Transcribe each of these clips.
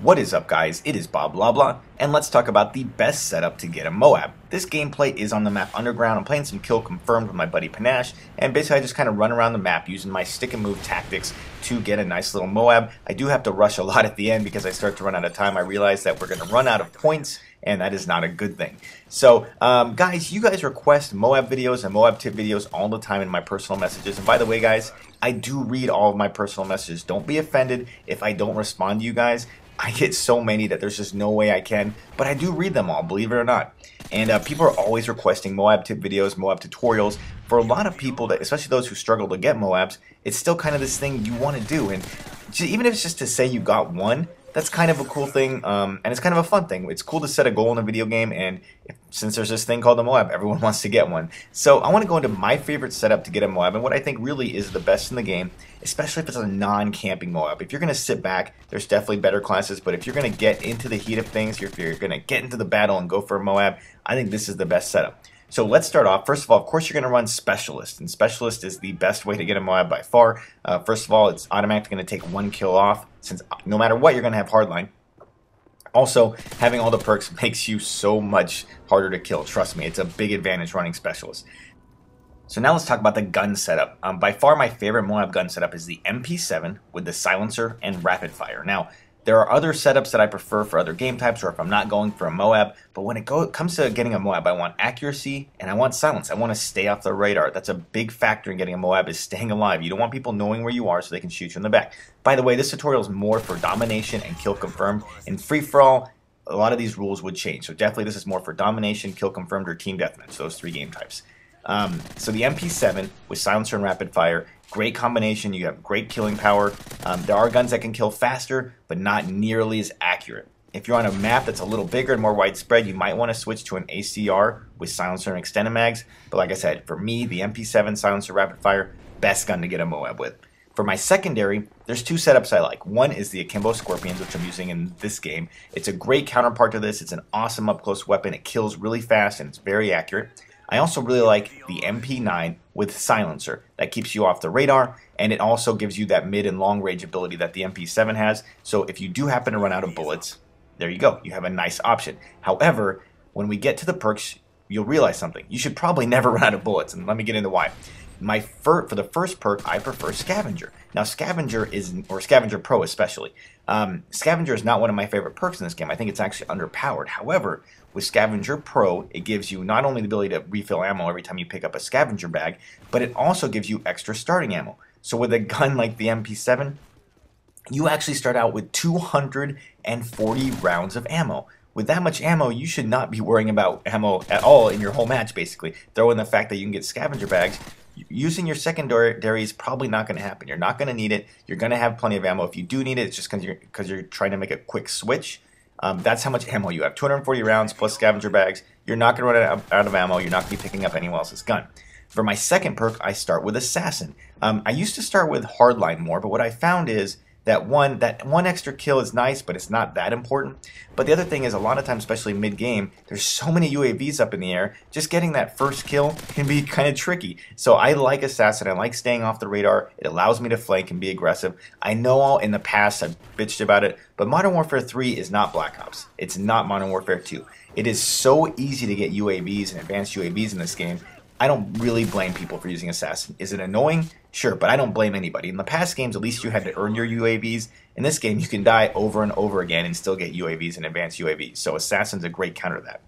What is up, guys? It is Bob Blabla, and let's talk about the best setup to get a MOAB. This gameplay is on the map Underground. I'm playing some Kill Confirmed with my buddy Panache, and basically I just kind of run around the map using my stick and move tactics to get a nice little MOAB. I do have to rush a lot at the end because I start to run out of time. I realize that we're going to run out of points, and that is not a good thing. So, guys, you guys request MOAB videos and MOAB tip videos all the time in my personal messages. And by the way, guys, I do read all of my personal messages. Don't be offended if I don't respond to you guys. I get so many that there's just no way I can, but I do read them all, believe it or not. And people are always requesting MOAB tip videos, MOAB tutorials. For a lot of people, that, especially those who struggle to get MOABs, it's still kind of this thing you want to do. And even if it's just to say you got one, that's kind of a cool thing, and it's kind of a fun thing. It's cool to set a goal in a video game, and since there's this thing called a MOAB, everyone wants to get one. So I want to go into my favorite setup to get a MOAB, and what I think really is the best in the game, especially if it's a non-camping MOAB. If you're going to sit back, there's definitely better classes, but if you're going to get into the heat of things, if you're going to get into the battle and go for a MOAB, I think this is the best setup. So let's start off. First of all, of course, you're going to run Specialist, and Specialist is the best way to get a MOAB by far. First of all, it's automatically going to take one kill off, since no matter what, you're going to have hardline. Also, having all the perks makes you so much harder to kill. Trust me, it's a big advantage running Specialist. So now let's talk about the gun setup. By far, my favorite MOAB gun setup is the MP7 with the silencer and rapid fire. Now, there are other setups that I prefer for other game types, or if I'm not going for a MOAB, but when it comes to getting a MOAB, I want accuracy and I want silence. I want to stay off the radar. That's a big factor in getting a MOAB, is staying alive. You don't want people knowing where you are so they can shoot you in the back. By the way, this tutorial is more for domination and kill confirmed. In free-for-all, a lot of these rules would change. So definitely this is more for domination, kill confirmed, or team deathmatch, those three game types. So the MP7 with silencer and rapid fire, great combination. You have great killing power. There are guns that can kill faster, but not nearly as accurate. If you're on a map that's a little bigger and more widespread, you might want to switch to an ACR with silencer and extended mags. But like I said, for me, the MP7 silencer rapid fire, best gun to get a MOAB with. For my secondary, there's two setups I like. One is the Akimbo Scorpions, which I'm using in this game. It's a great counterpart to this. It's an awesome up-close weapon. It kills really fast and it's very accurate. I also really like the MP9 with silencer. That keeps you off the radar, and it also gives you that mid and long range ability that the MP7 has. So if you do happen to run out of bullets, there you go. You have a nice option. However, when we get to the perks, you'll realize something. You should probably never run out of bullets, and let me get into why. For the first perk, I prefer Scavenger. Now, Scavenger or Scavenger Pro especially. Scavenger is not one of my favorite perks in this game. I think it's actually underpowered. However, with Scavenger Pro, it gives you not only the ability to refill ammo every time you pick up a scavenger bag, but it also gives you extra starting ammo. So with a gun like the MP7, you actually start out with 240 rounds of ammo. With that much ammo, you should not be worrying about ammo at all in your whole match, basically. Throw in the fact that you can get scavenger bags. Using your secondary is probably not going to happen. You're not going to need it. You're going to have plenty of ammo. If you do need it, it's just because you're trying to make a quick switch. That's how much ammo you have. 240 rounds plus scavenger bags. You're not going to run out of ammo. You're not going to be picking up anyone else's gun. For my second perk, I start with Assassin. I used to start with Hardline more, but what I found is that one extra kill is nice, but it's not that important. But the other thing is, a lot of times, especially mid-game, there's so many UAVs up in the air, just getting that first kill can be kind of tricky. So I like Assassin. I like staying off the radar. It allows me to flank and be aggressive. I know in the past I've bitched about it, but Modern Warfare 3 is not Black Ops. It's not Modern Warfare 2. It is so easy to get UAVs and advanced UAVs in this game. I don't really blame people for using Assassin. Is it annoying? Sure, but I don't blame anybody. In the past games, at least you had to earn your UAVs. In this game, you can die over and over again and still get UAVs and advanced UAVs. So Assassin's a great counter to that.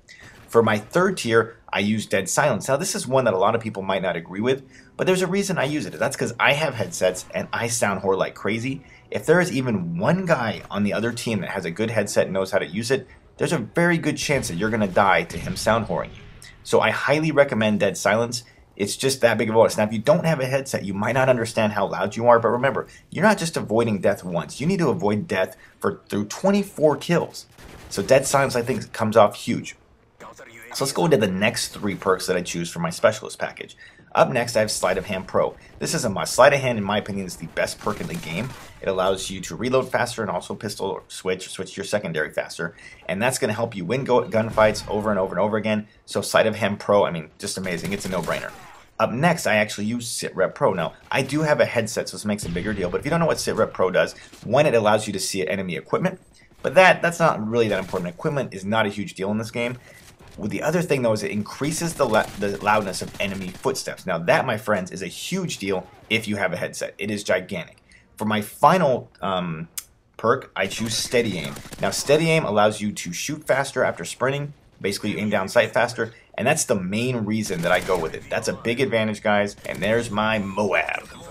For my third tier, I use Dead Silence. Now, this is one that a lot of people might not agree with, but there's a reason I use it. That's because I have headsets and I sound whore like crazy. If there is even one guy on the other team that has a good headset and knows how to use it, there's a very good chance that you're going to die to him sound whoring you. So I highly recommend Dead Silence. It's just that big of a bonus. Now, if you don't have a headset, you might not understand how loud you are, but remember, you're not just avoiding death once. You need to avoid death through 24 kills. So Dead Silence, I think, comes off huge. So let's go into the next three perks that I choose for my Specialist package. Up next, I have Sleight of Hand Pro. This is a must. Sleight of Hand, in my opinion, is the best perk in the game. It allows you to reload faster and also pistol switch to your secondary faster. And that's going to help you win gunfights over and over and over again. So Sleight of Hand Pro, I mean, just amazing. It's a no-brainer. Up next, I actually use SitRep Pro. Now, I do have a headset, so this makes a bigger deal. But if you don't know what SitRep Pro does, one, it allows you to see enemy equipment. But that's not really that important. Equipment is not a huge deal in this game. Well, the other thing though is it increases the loudness of enemy footsteps. Now that, my friends, is a huge deal if you have a headset. It is gigantic. For my final perk, I choose steady aim. Now steady aim allows you to shoot faster after sprinting. Basically you aim down sight faster, and that's the main reason that I go with it. That's a big advantage, guys, and there's my MOAB.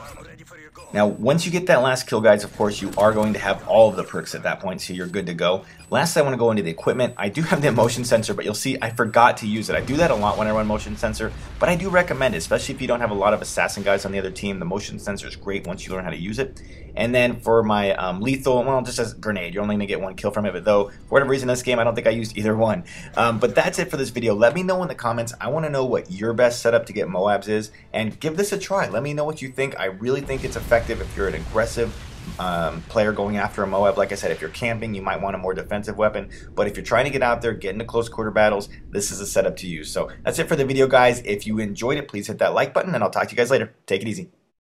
Now, once you get that last kill, guys, of course, you are going to have all of the perks at that point, so you're good to go. Last, I want to go into the equipment. I do have the motion sensor, but you'll see I forgot to use it. I do that a lot when I run motion sensor, but I do recommend it, especially if you don't have a lot of assassin guys on the other team. The motion sensor is great once you learn how to use it. And then for my lethal, well, just as a grenade, you're only going to get one kill from it, but though, for whatever reason in this game, I don't think I used either one. But that's it for this video. Let me know in the comments. I want to know what your best setup to get MOABs is, and give this a try. Let me know what you think. I really think it's effective if you're an aggressive player going after a MOAB. Like I said, if you're camping, you might want a more defensive weapon, but if you're trying to get out there, get into close quarter battles, this is a setup to use. So that's it for the video, guys. If you enjoyed it, please hit that like button, and I'll talk to you guys later. Take it easy.